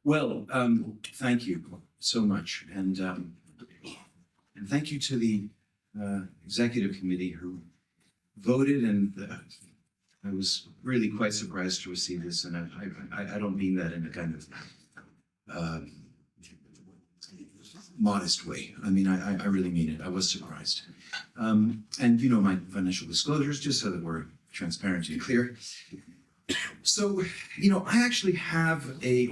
Well, thank you so much, and thank you to the executive committee who voted, and I was really quite surprised to receive this, and I don't mean that in a kind of modest way. I mean, I really mean it. I was surprised. And you know, my financial disclosures, just so that we're transparent and clear. So, you know, I actually had a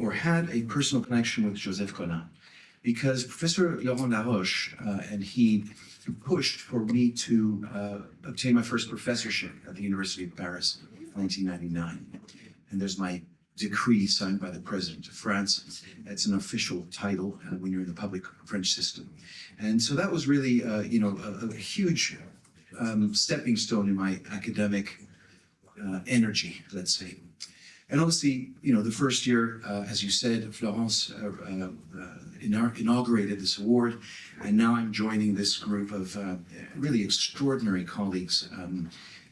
personal connection with Joseph Colin, because Professor Laurent Laroche and he pushed for me to obtain my first professorship at the University of Paris in 1999. And there's my decree signed by the President of France. It's an official title when you're in the public French system. And so that was really, you know, a huge stepping stone in my academic energy, let's say. And obviously, you know, the first year, as you said, Florence inaugurated this award, and now I'm joining this group of really extraordinary colleagues.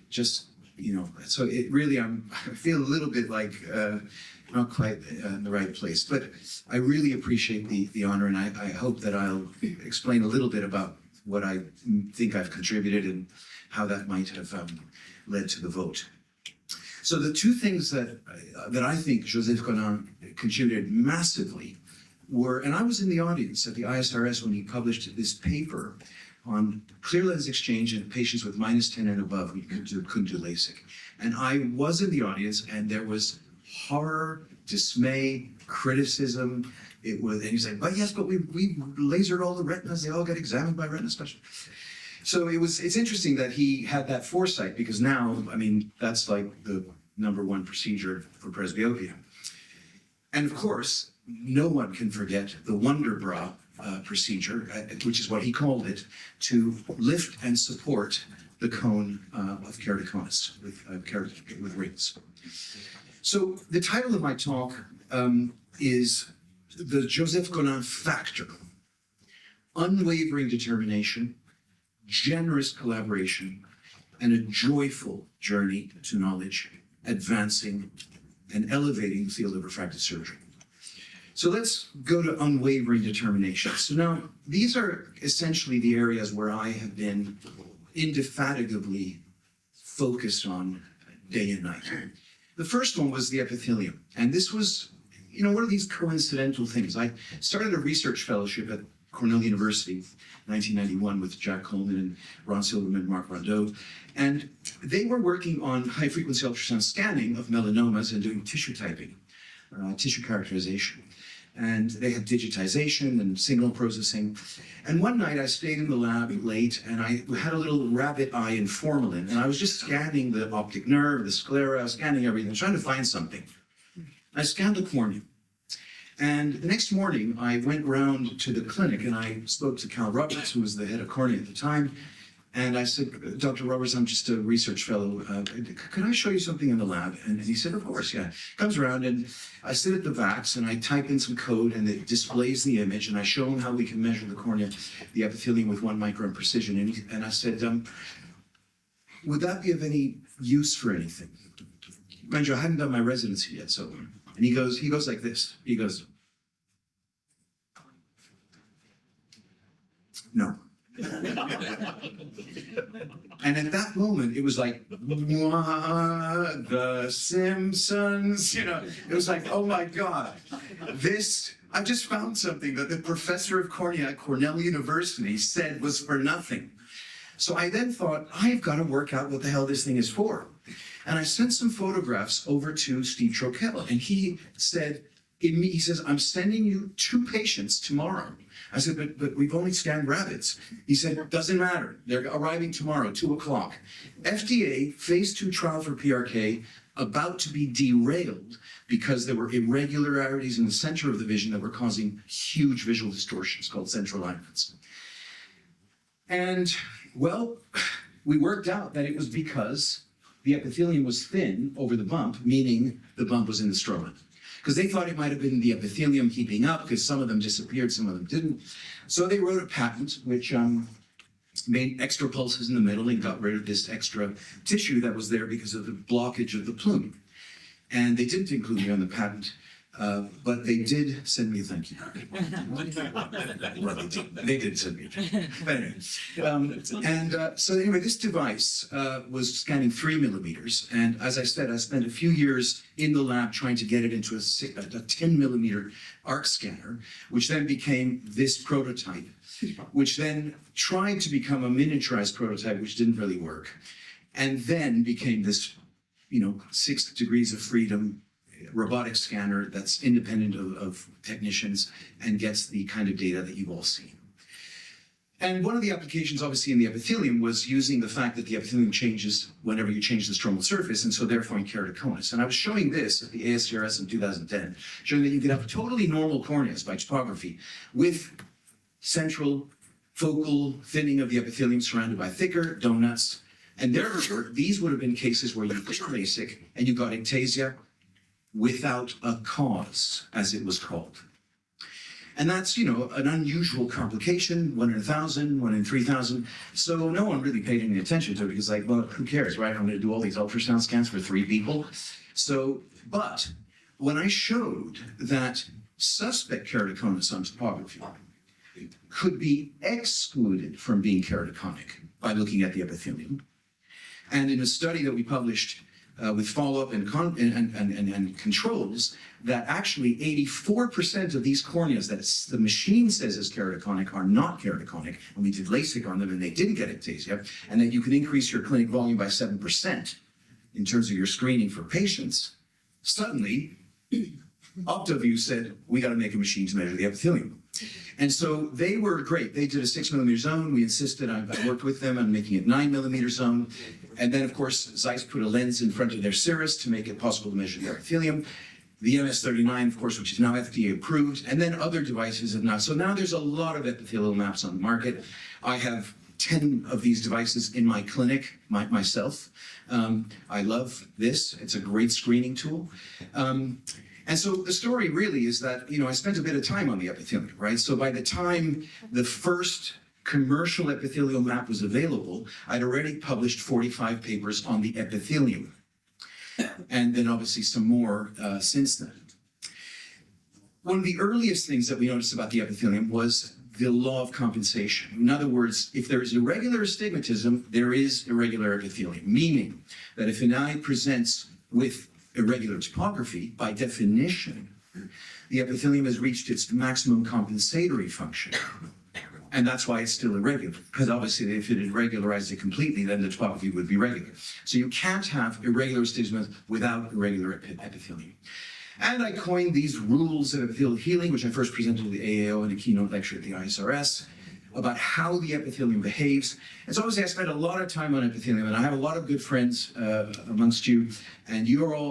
Just, you know, so it really, I feel a little bit like not quite in the right place, but I really appreciate the honor, and I hope that I'll explain a little bit about what I think I've contributed and how that might have led to the vote. So the two things that I think Joseph Colin contributed massively were, and I was in the audience at the ISRS when he published this paper on clear lens exchange in patients with -10 and above who couldn't do LASIK. And I was in the audience, and there was horror, dismay, criticism. It was, and he's like, but yes, but we lasered all the retinas, they all got examined by retina specialists. So it's interesting that he had that foresight, because now, I mean, that's like the #1 procedure for presbyopia. And of course, no one can forget the Wonder Bra procedure, which is what he called it, to lift and support the cone of keratoconus with rings. So the title of my talk is the Joseph Colin Factor: Unwavering Determination, Generous Collaboration, and a joyful journey to knowledge, advancing and elevating the field of refractive surgery. So let's go to unwavering determination. So now, these are essentially the areas where I have been indefatigably focused on day and night. The first one was the epithelium, and this was, you know, one of these coincidental things. I started a research fellowship at Cornell University, 1991, with Jack Coleman and Ron Silverman and Mark Rondeau. And they were working on high-frequency ultrasound scanning of melanomas and doing tissue typing, tissue characterization. And they had digitization and signal processing. And one night I stayed in the lab late, and I had a little rabbit eye in formalin, and I was just scanning the optic nerve, the sclera, I was scanning everything, trying to find something. I scanned the cornea. And the next morning, I went round to the clinic, and I spoke to Cal Roberts, who was the head of cornea at the time. And I said, Dr. Roberts, I'm just a research fellow. Could I show you something in the lab? And he said, of course, yeah. Comes around, and I sit at the VAX, and I type in some code, and it displays the image, and I show him how we can measure the cornea, the epithelium, with 1 micron precision. And I said, would that be of any use for anything? Mind you, I hadn't done my residency yet, so. And he goes like this. He goes, no. And at that moment, it was like, The Simpsons, you know. It was like, oh my God, I just found something that the professor of cornea at Cornell University said was for nothing. So I then thought, I've got to work out what the hell this thing is for. And I sent some photographs over to Steve Troquel, and he said, he says, I'm sending you 2 patients tomorrow. I said, but we've only scanned rabbits. He said, doesn't matter. They're arriving tomorrow, 2 o'clock. FDA, phase 2 trial for PRK, about to be derailed because there were irregularities in the center of the vision that were causing huge visual distortions called central alignments. And, well, we worked out that it was because the epithelium was thin over the bump, meaning the bump was in the stroma. Because they thought it might have been the epithelium heaping up, because some of them disappeared, some of them didn't. So they wrote a patent which made extra pulses in the middle and got rid of this extra tissue that was there because of the blockage of the plume. And they didn't include me on the patent But they did send me a thank you. Well, they did send me a thank you. But anyway, so anyway, this device was scanning 3 millimeters. And as I said, I spent a few years in the lab trying to get it into a 10 millimeter arc scanner, which then became this prototype, which then tried to become a miniaturized prototype, which didn't really work. And then became this, 6 degrees of freedom robotic scanner that's independent of technicians and gets the kind of data that you've all seen. And one of the applications, obviously, in the epithelium was using the fact that the epithelium changes whenever you change the stromal surface, and so therefore in keratoconus. And I was showing this at the ASCRS in 2010, showing that you could have totally normal corneas by topography with central focal thinning of the epithelium surrounded by thicker donuts. And therefore, these would have been cases where you did LASIK and you got ectasia without a cause, as it was called. And that's, an unusual complication, 1 in 1,000, 1 in 3,000. So no one really paid any attention to it because well, who cares, right? I'm going to do all these ultrasound scans for 3 people. But when I showed that suspect keratoconus on topography could be excluded from being keratoconic by looking at the epithelium, and in a study that we published with follow-up and controls, that actually 84% of these corneas that the machine says is keratoconic are not keratoconic, and we did LASIK on them and they didn't get ectasia, and that you can increase your clinic volume by 7% in terms of your screening for patients, suddenly Optoview said, we got to make a machine to measure the epithelium. And so they were great. They did a 6 millimeter zone. We insisted, I worked with them on making it 9 millimeter zone. And then, of course, Zeiss put a lens in front of their Cirrus to make it possible to measure the epithelium. The MS-39, of course, which is now FDA approved, and then other devices have now. So now there's a lot of epithelial maps on the market. I have 10 of these devices in my clinic myself. I love this. It's a great screening tool. And so the story really is that, I spent a bit of time on the epithelium, right? So by the time the first commercial epithelial map was available, I'd already published 45 papers on the epithelium. And then obviously some more since then. One of the earliest things that we noticed about the epithelium was the law of compensation. In other words, if there is irregular astigmatism, there is irregular epithelium, meaning that if an eye presents with irregular topography, by definition, the epithelium has reached its maximum compensatory function. And that's why it's still irregular, because obviously if it had regularized it completely, then the topography would be regular. So you can't have irregular astigmatism without irregular epithelium. And I coined these rules of epithelial healing, which I first presented to the AAO in a keynote lecture at the ISRS, about how the epithelium behaves. And so obviously I spent a lot of time on epithelium, and I have a lot of good friends amongst you, and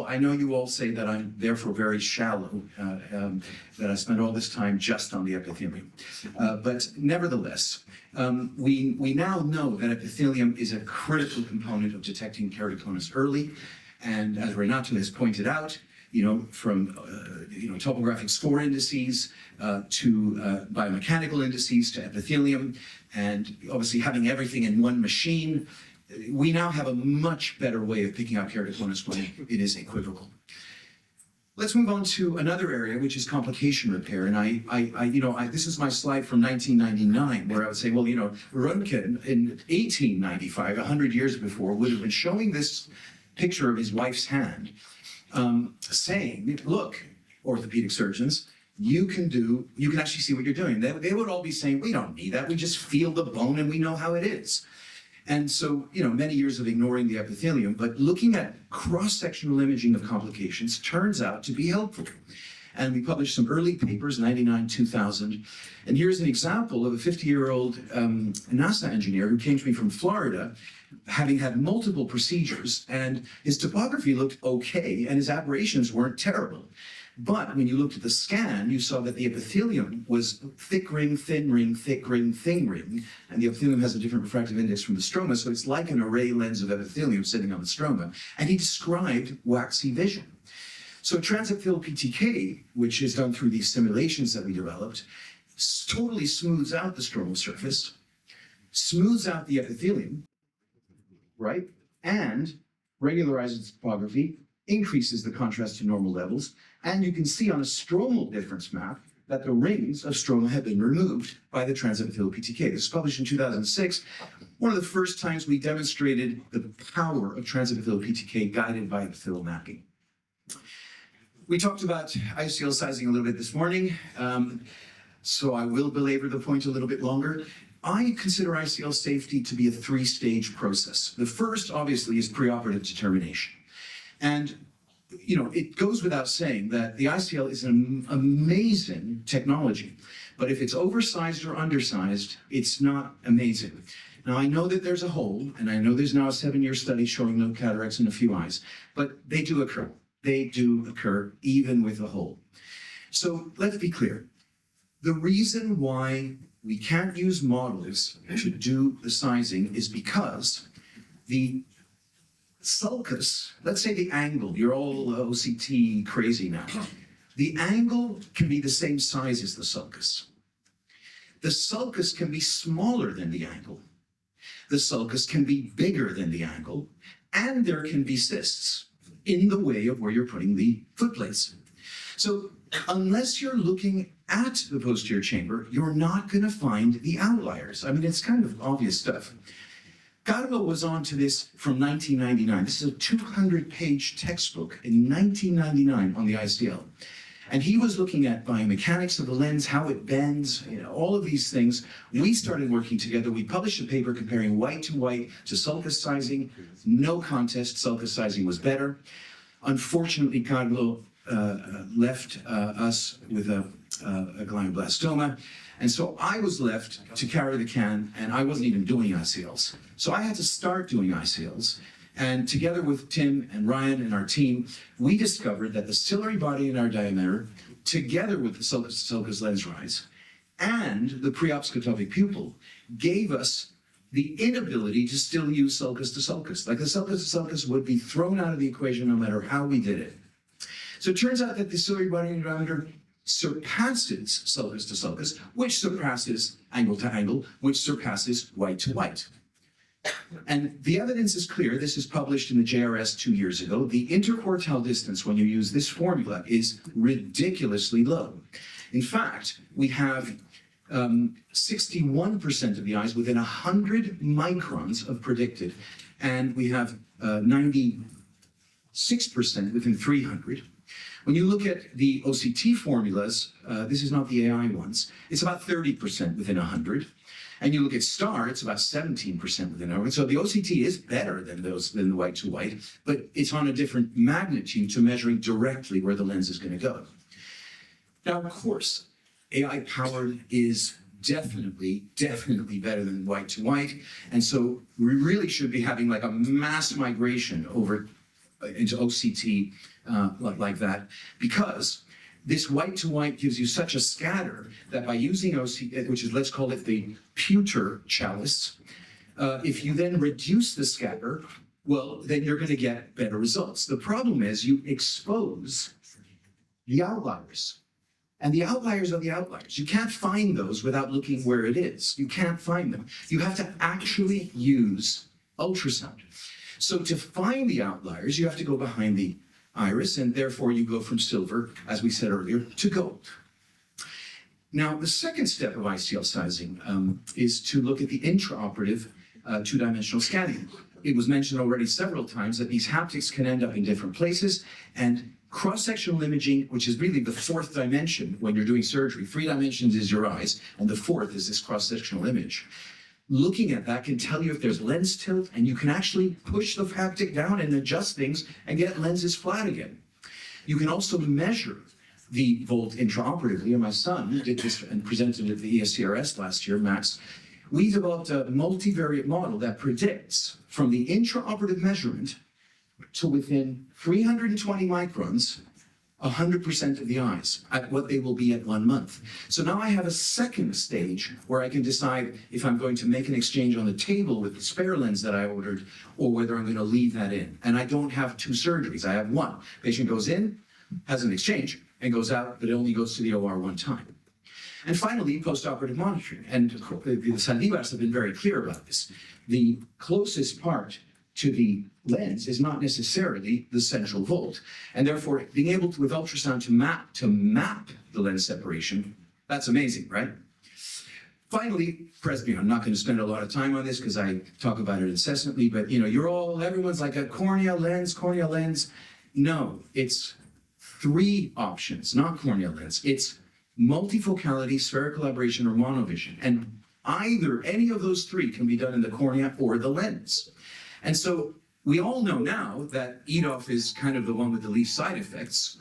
I know you all say that I'm therefore very shallow, that I spent all this time just on the epithelium. But nevertheless, we now know that epithelium is a critical component of detecting keratoconus early, and as Renato has pointed out, from topographic score indices to biomechanical indices to epithelium, and obviously having everything in one machine, we now have a much better way of picking out keratoconus when it is equivocal. Let's move on to another area, which is complication repair. And this is my slide from 1999, where I would say, well, Röntgen in 1895, 100 years before, would have been showing this picture of his wife's hand, saying, look, orthopedic surgeons, you can actually see what you're doing. They would all be saying, we don't need that. We just feel the bone and we know how it is. And so, many years of ignoring the epithelium, but looking at cross-sectional imaging of complications turns out to be helpful. And we published some early papers, 99, 2000. And here's an example of a 50-year-old NASA engineer who came to me from Florida, having had multiple procedures, and his topography looked okay, and his aberrations weren't terrible. But when you looked at the scan, you saw that the epithelium was thick ring, thin ring, thick ring, thin ring, and the epithelium has a different refractive index from the stroma, so it's like an array lens of epithelium sitting on the stroma. And he described waxy vision. So transepithelial PTK, which is done through these simulations that we developed, totally smooths out the stromal surface, smooths out the epithelium, right? And regularizes topography, increases the contrast to normal levels, And you can see on a stromal difference map that the rings of stroma have been removed by the transepithelial PTK. This was published in 2006, one of the first times we demonstrated the power of transepithelial PTK guided by epithelial mapping. We talked about ICL sizing a little bit this morning, so I will belabor the point a little bit longer. I consider ICL safety to be a three-stage process. The first, obviously, is preoperative determination. And, you know, it goes without saying that the ICL is an amazing technology, but if it's oversized or undersized, it's not amazing. Now, I know that there's a hole, and I know there's now a 7-year study showing no cataracts in a few eyes, but they do occur. They do occur even with a hole. So let's be clear. The reason why we can't use models to do the sizing is because the sulcus, let's say the angle, you're all OCT crazy now. The angle can be the same size as the sulcus. The sulcus can be smaller than the angle. The sulcus can be bigger than the angle, and there can be cysts in the way of where you're putting the foot plates. So unless you're looking at the posterior chamber, you're not going to find the outliers. I mean, it's kind of obvious stuff. Carlo was on to this from 1999. This is a 200-page textbook in 1999 on the ICL. And he was looking at biomechanics of the lens, how it bends, you know, all of these things. We started working together. We published a paper comparing white to sulcus sizing. No contest, sulcus sizing was better. Unfortunately, Carlo left us with a glioblastoma. And so I was left to carry the can, and I wasn't even doing ICLs. So I had to start doing ICLs. And together with Tim and Ryan and our team, we discovered that the ciliary body in our diameter, together with the sulcus lens rise and the preopscotopic pupil, gave us the inability to still use sulcus to sulcus. Like the sulcus to sulcus would be thrown out of the equation no matter how we did it. So it turns out that the ciliary body in diameter surpasses sulcus to sulcus, which surpasses angle to angle, which surpasses white to white. And the evidence is clear. This is published in the JRS 2 years ago. The interquartile distance when you use this formula is ridiculously low. In fact, we have 61% of the eyes within 100 microns of predicted, and we have 96% within 300. When you look at the OCT formulas, this is not the AI ones, it's about 30% within 100. And you look at STAR, it's about 17% within 100. So the OCT is better than the white to white, but it's on a different magnitude to measuring directly where the lens is going to go. Now, of course, AI powered is definitely better than white to white. And so we really should be having like a mass migration over into OCT like that, because this white to white gives you such a scatter that by using OCT, which is, let's call it the pewter chalice, if you then reduce the scatter, well, then you're going to get better results. The problem is you expose the outliers. And the outliers are the outliers. You can't find those without looking where it is. You can't find them. You have to actually use ultrasound. So to find the outliers, you have to go behind the iris, and therefore you go from silver, as we said earlier, to gold. Now, the second step of ICL sizing is to look at the intraoperative two-dimensional scanning. It was mentioned already several times that these haptics can end up in different places, and cross-sectional imaging, which is really the fourth dimension when you're doing surgery. 3 dimensions is your eyes, and the fourth is this cross-sectional image. Looking at that can tell you if there's lens tilt, and you can actually push the haptic down and adjust things and get lenses flat again. You can also measure the volt intraoperatively, and my son did this and presented it at the ESCRS last year, Max. We developed a multivariate model that predicts from the intraoperative measurement to within 320 microns, 100% of the eyes at what they will be at 1 month. So now I have a second stage where I can decide if I'm going to make an exchange on the table with the spare lens that I ordered or whether I'm going to leave that in. And I don't have 2 surgeries, I have 1. Patient goes in, has an exchange, and goes out, but it only goes to the OR 1 time. And finally, postoperative monitoring. And the Saldivas have been very clear about this. The closest part to the lens is not necessarily the central vault. And therefore, being able to, with ultrasound, to map the lens separation, that's amazing, right? Finally, presbyond. I'm not going to spend a lot of time on this because I talk about it incessantly, but everyone's like a cornea lens. No, it's three options, not cornea lens. It's multifocality, spherical aberration, or monovision. And any of those three can be done in the cornea or the lens. And so we all know now that EDOF is kind of the one with the least side effects.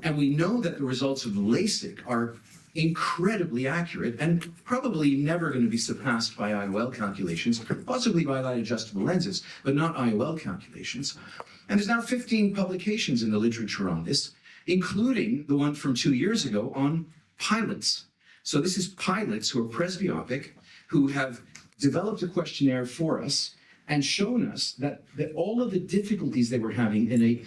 And we know that the results of LASIK are incredibly accurate and probably never going to be surpassed by IOL calculations, possibly by light adjustable lenses, but not IOL calculations. And there's now 15 publications in the literature on this, including the one from 2 years ago on pilots. So this is pilots who are presbyopic, who have developed a questionnaire for us and shown us that all of the difficulties they were having in a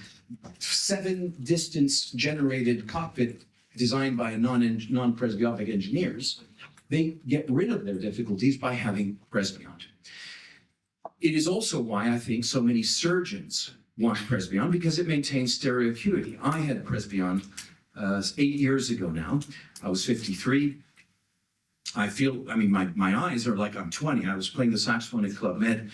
7-distance generated cockpit designed by non-presbyopic engineers, they get rid of their difficulties by having presbyond. It is also why I think so many surgeons want presbyond, because it maintains stereo acuity. I had presbyond 8 years ago now. I was 53. My eyes are like I'm 20. I was playing the saxophone at Club Med.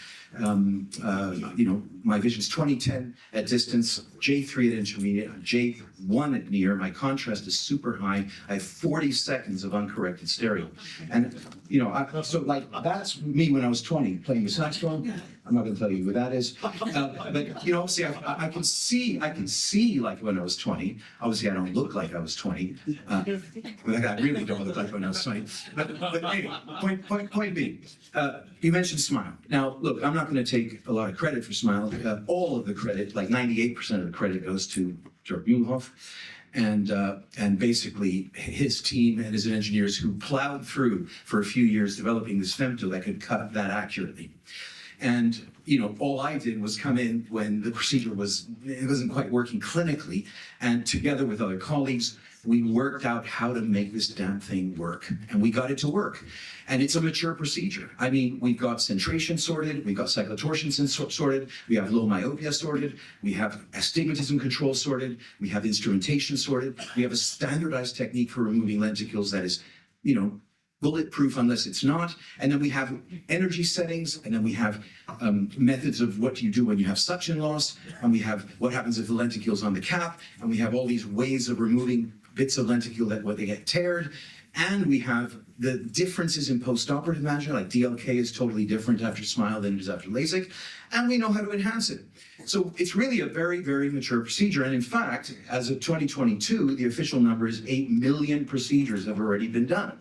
My vision's 20/10 at distance, J3 at intermediate, J1 at near. My contrast is super high. I have 40 seconds of uncorrected stereo. And, that's me when I was 20, playing the saxophone. I'm not going to tell you who that is. But, see, I can see like when I was 20. Obviously, I don't look like I was 20. I really don't look like when I was 20. But anyway, point being, you mentioned smile. Now, look, I'm not going to take a lot of credit for smile. All of the credit, like 98% of the credit, goes to Jörg Mühlhoff and basically his team and his engineers who plowed through for a few years developing this femto that could cut that accurately. And all I did was come in when the procedure wasn't quite working clinically, and together with other colleagues, we worked out how to make this damn thing work, and we got it to work. And it's a mature procedure. I mean, we've got centration sorted, we've got cyclotorsion sorted, we have low myopia sorted, we have astigmatism control sorted, we have instrumentation sorted, we have a standardized technique for removing lenticles that is, bulletproof unless it's not. And then we have energy settings, and then we have methods of what you do when you have suction loss, and we have what happens if the lenticule's on the cap, and we have all these ways of removing bits of lenticule that they get teared. And we have the differences in post-operative management, like DLK is totally different after SMILE than it is after LASIK, and we know how to enhance it. So it's really a very, very mature procedure. And in fact, as of 2022, the official number is 8 million procedures have already been done.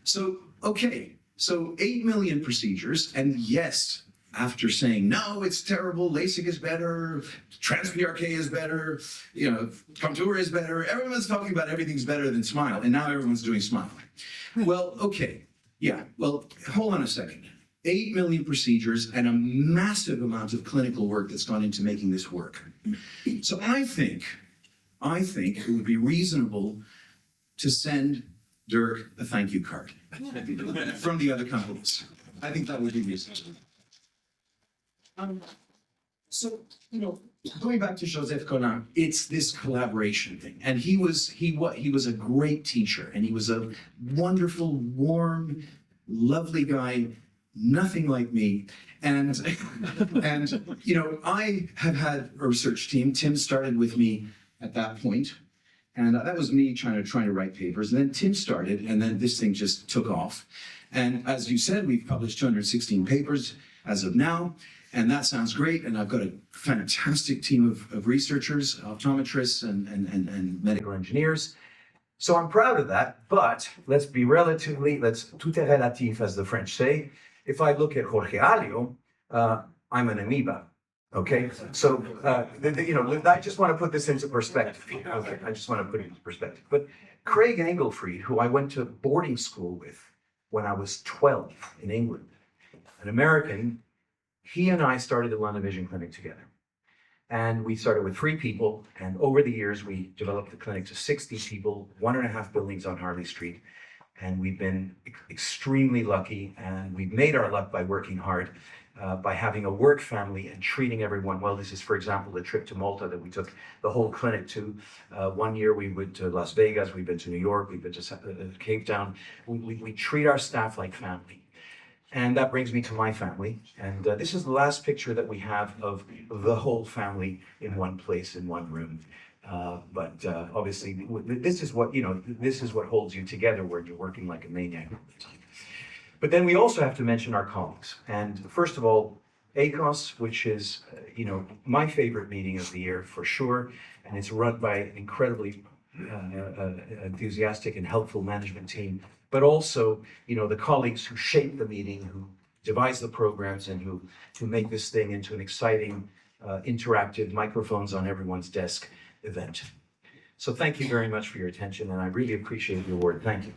So, okay, so 8 million procedures, and yes, after saying, no, it's terrible, LASIK is better, trans-PRK is better, contour is better, everyone's talking about everything's better than SMILE, and now everyone's doing SMILE. Well, okay, yeah, well, hold on a second. 8 million procedures and a massive amount of clinical work that's gone into making this work. So I think it would be reasonable to send Dirk a thank you card from the other companies. I think that would be reasonable. Going back to Joseph Colin, it's this collaboration thing. And he was a great teacher, and he was a wonderful, warm, lovely guy, nothing like me. And I have had a research team. Tim started with me at that point. And that was me trying to write papers. And then Tim started, and then this thing just took off. And as you said, we've published 216 papers as of now. And that sounds great. And I've got a fantastic team of researchers, optometrists, and medical engineers. So I'm proud of that. But let's be tout est relatif, as the French say. If I look at Jorge Alio, I'm an amoeba. Okay, so I just want to put this into perspective. Okay, I just want to put it into perspective. But Craig Engelfried, who I went to boarding school with when I was 12 in England, an American, he and I started the London Vision Clinic together. And we started with 3 people, and over the years we developed the clinic to 60 people, 1.5 buildings on Harley Street. And we've been extremely lucky, and we've made our luck by working hard. by having a work family and treating everyone well. This is, for example, the trip to Malta that we took the whole clinic to. 1 year we went to Las Vegas, we've been to New York, we've been to Cape Town. We treat our staff like family. And that brings me to my family. And this is the last picture that we have of the whole family in one place, in one room. But obviously, this is what, this is what holds you together when you're working like a maniac all the time. But then we also have to mention our colleagues. And first of all, ACOS, which is, my favorite meeting of the year for sure. And it's run by an incredibly enthusiastic and helpful management team. But also, the colleagues who shape the meeting, who devise the programs, and who make this thing into an exciting, interactive, microphones on everyone's desk event. So thank you very much for your attention, and I really appreciate the award. Thank you.